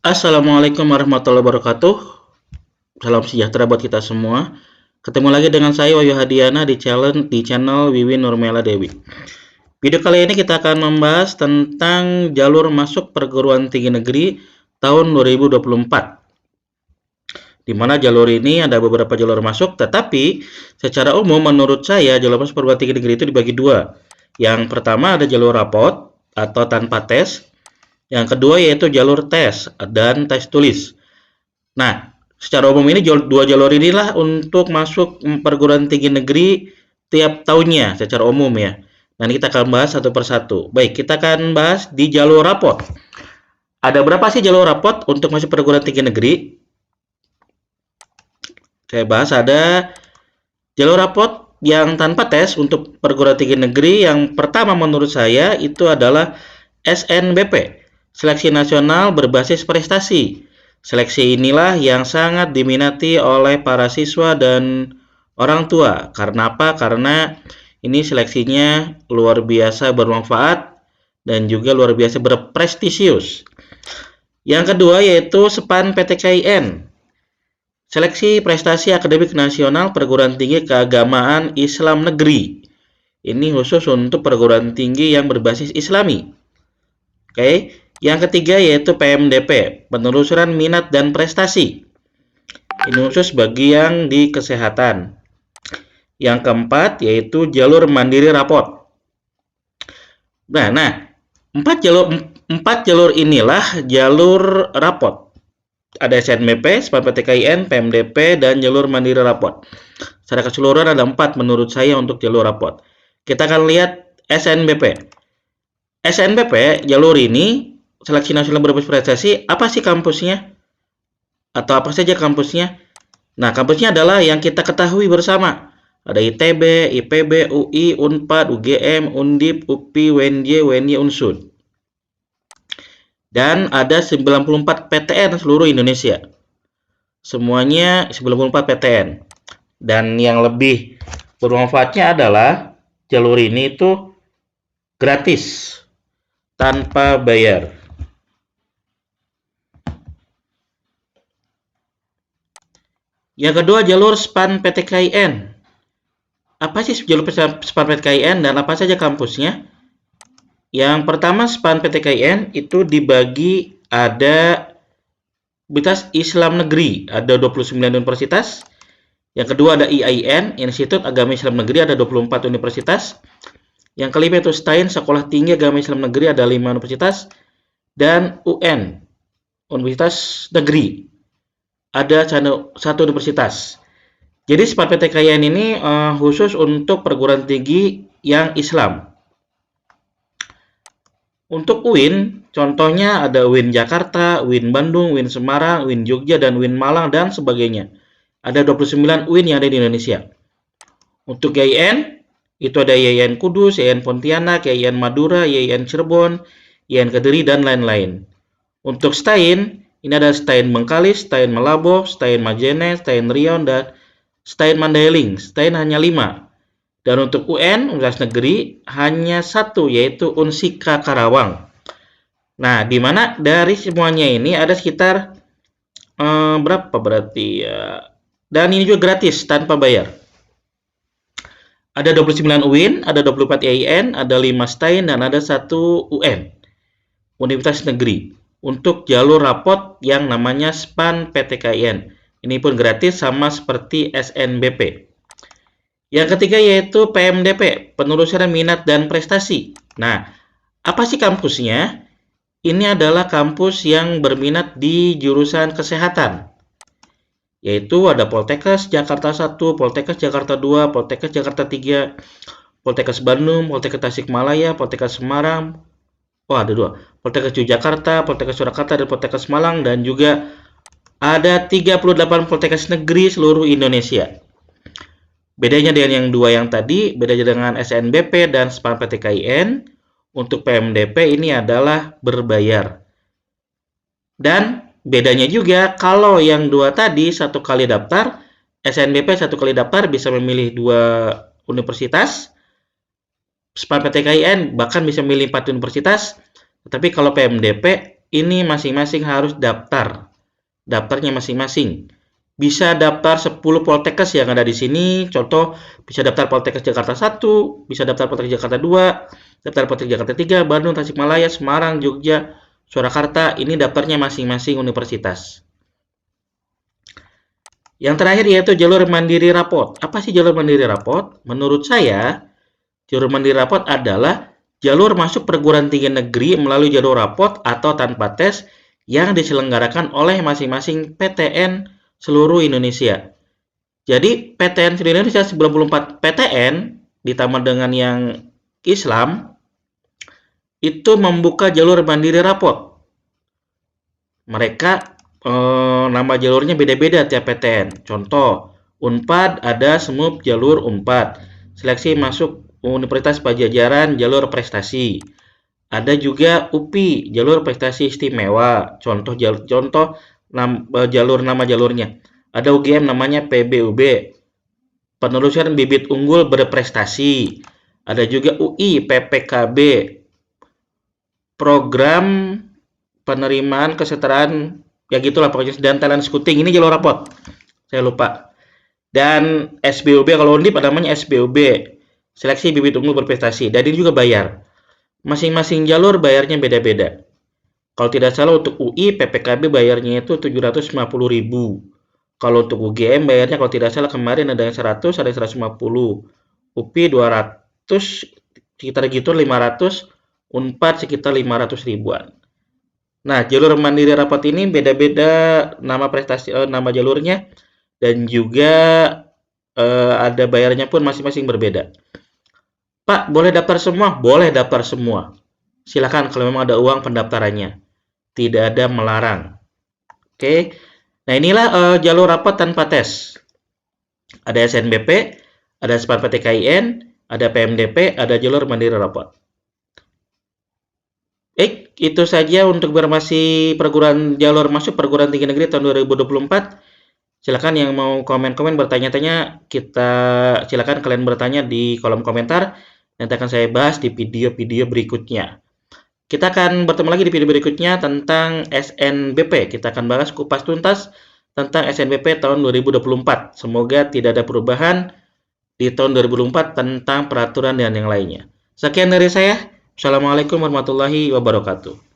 Assalamualaikum warahmatullahi wabarakatuh. Salam sejahtera buat kita semua. Ketemu lagi dengan saya Wayu Hadiana di channel Wiwin Nurmela Dewi. Video kali ini kita akan membahas tentang jalur masuk perguruan tinggi negeri tahun 2024. Di mana jalur ini ada beberapa jalur masuk, tetapi secara umum menurut saya jalur masuk perguruan tinggi negeri itu dibagi dua. Yang pertama ada jalur rapot atau tanpa tes. Yang kedua yaitu jalur tes dan tes tulis. Nah, secara umum ini dua jalur inilah untuk masuk perguruan tinggi negeri tiap tahunnya secara umum ya. Nanti kita akan bahas satu persatu. Baik, kita akan bahas di jalur rapot. Ada berapa sih jalur rapot untuk masuk perguruan tinggi negeri? Saya bahas ada jalur rapot yang tanpa tes untuk perguruan tinggi negeri. Yang pertama menurut saya itu adalah SNBP, Seleksi Nasional Berbasis Prestasi. Seleksi inilah yang sangat diminati oleh para siswa dan orang tua. Karena apa? Karena ini seleksinya luar biasa bermanfaat dan juga luar biasa berprestisius. Yang kedua yaitu SPAN PTKIN, Seleksi Prestasi Akademik Nasional Perguruan Tinggi Keagamaan Islam Negeri. Ini khusus untuk perguruan tinggi yang berbasis Islami. Oke. Yang ketiga yaitu PMDP, Penelusuran Minat dan Prestasi. Ini khusus bagi yang di kesehatan. Yang keempat yaitu jalur mandiri rapot. Nah, empat jalur inilah jalur rapot. Ada SNBP, SPAN PTKIN, PMDP, dan jalur mandiri rapot. Secara keseluruhan ada 4 menurut saya untuk jalur rapot. Kita akan lihat SNBP. SNBP, jalur ini Seleksi Nasional Berbasis Prestasi, apa sih kampusnya? Atau apa saja kampusnya? Nah, kampusnya adalah yang kita ketahui bersama. Ada ITB, IPB, UI, Unpad, UGM, Undip, UPI, UNJ, UNY, Unsud. Dan ada 94 PTN seluruh Indonesia. Semuanya 94 PTN. Dan yang lebih bermanfaatnya adalah jalur ini itu gratis, tanpa bayar. Yang kedua jalur SPAN PTKIN. Apa sih jalur SPAN PTKIN dan apa saja kampusnya? Yang pertama SPAN PTKIN itu dibagi ada Universitas Islam Negeri, ada 29 universitas. Yang kedua ada IAIN, Institut Agama Islam Negeri, ada 24 universitas. Yang kelima itu STAIN, Sekolah Tinggi Agama Islam Negeri, ada 5 universitas. Dan UN, Universitas Negeri, ada 1 universitas. Jadi SPAN PTKIN ini khusus untuk perguruan tinggi yang Islam. Untuk UIN, contohnya ada UIN Jakarta, UIN Bandung, UIN Semarang, UIN Jogja, dan UIN Malang, dan sebagainya. Ada 29 UIN yang ada di Indonesia. Untuk IAIN, itu ada IAIN Kudus, IAIN Pontianak, IAIN Madura, IAIN Cirebon, IAIN Kediri, dan lain-lain. Untuk STAIN, ini ada STAIN Bengkalis, STAIN Malabo, STAIN Majene, STAIN Riau, dan STAIN Mandailing. STAIN hanya 5. Dan untuk UN, Universitas Negeri, hanya 1, yaitu Unsika Karawang. Nah, di mana dari semuanya ini ada sekitar berapa berarti ya? Dan ini juga gratis, tanpa bayar. Ada 29 UIN, ada 24 IAIN, ada 5 STAIN, dan ada 1 UN, Universitas Negeri. Untuk jalur rapot yang namanya SPAN PTKIN. Ini pun gratis sama seperti SNBP. Yang ketiga yaitu PMDP, Penelusuran Minat dan Prestasi. Nah, apa sih kampusnya? Ini adalah kampus yang berminat di jurusan kesehatan. Yaitu ada Poltekkes Jakarta 1, Poltekkes Jakarta 2, Poltekkes Jakarta 3, Poltekkes Bandung, Poltekkes Tasikmalaya, Poltekkes Semarang. Oh, ada 2. Poltekkes Yogyakarta, Poltekkes Surakarta, dan Poltekkes Malang. Dan juga ada 38 Poltekkes negeri seluruh Indonesia. Bedanya dengan yang 2 yang tadi, bedanya dengan SNBP dan SPAN PTKIN, untuk PMDP ini adalah berbayar. Dan bedanya juga, kalau yang 2 tadi 1 kali daftar, SNBP 1 kali daftar bisa memilih 2 universitas, SPAN PTKIN bahkan bisa memilih 4 universitas, tetapi kalau PMDP ini masing-masing harus daftar. Daftarnya masing-masing. Bisa daftar 10 Poltekkes yang ada di sini. Contoh, bisa daftar Poltekkes Jakarta 1, bisa daftar Poltekkes Jakarta 2, daftar Poltekkes Jakarta 3, Bandung, Tasikmalaya, Semarang, Jogja, Surakarta. Ini daftarnya masing-masing universitas. Yang terakhir yaitu jalur mandiri rapot. Apa sih jalur mandiri rapot? Menurut saya, jalur mandiri rapot adalah jalur masuk perguruan tinggi negeri melalui jalur rapot atau tanpa tes yang diselenggarakan oleh masing-masing PTN seluruh Indonesia. Jadi PTN seluruh Indonesia 94 PTN ditambah dengan yang Islam itu membuka jalur mandiri rapot. Mereka nama jalurnya beda-beda tiap PTN. Contoh, Unpad ada SMUP jalur Unpad. Seleksi masuk Universitas Pajajaran jalur prestasi. Ada juga UPI jalur prestasi istimewa. Jalur nama jalurnya. Ada UGM namanya PBUB. Penelusuran bibit unggul berprestasi. Ada juga UI PPKB. Program penerimaan kesetaraan ya gitulah pokoknya, dan talent scouting ini jalur rapot. Saya lupa. Dan SBUB kalau Undip namanya SBUB. Seleksi bibit unggul berprestasi. Dan ini juga bayar. Masing-masing jalur bayarnya beda-beda. Kalau tidak salah untuk UI PPKB bayarnya itu 750.000. Kalau untuk UGM bayarnya kalau tidak salah kemarin ada yang 100, ada yang 150. UPI 200, sekitar gitu 500, Unpad sekitar 500 ribuan. Nah, jalur mandiri rapat ini beda-beda nama nama jalurnya dan juga ada bayarnya pun masing-masing berbeda. Pak, boleh daftar semua? Boleh daftar semua. Silakan kalau memang ada uang pendaftarannya. Tidak ada melarang. Oke. Nah, inilah jalur rapat tanpa tes. Ada SNBP, ada SPARPTKIN, ada PMDP, ada jalur mandiri rapat. Itu saja untuk informasi jalur masuk perguruan tinggi negeri tahun 2024. Silakan yang mau komen-komen bertanya-tanya, silakan kalian bertanya di kolom komentar. Nanti akan saya bahas di video-video berikutnya. Kita akan bertemu lagi di video berikutnya tentang SNBP. Kita akan bahas kupas tuntas tentang SNBP tahun 2024. Semoga tidak ada perubahan di tahun 2024 tentang peraturan dan yang lainnya. Sekian dari saya. Assalamualaikum warahmatullahi wabarakatuh.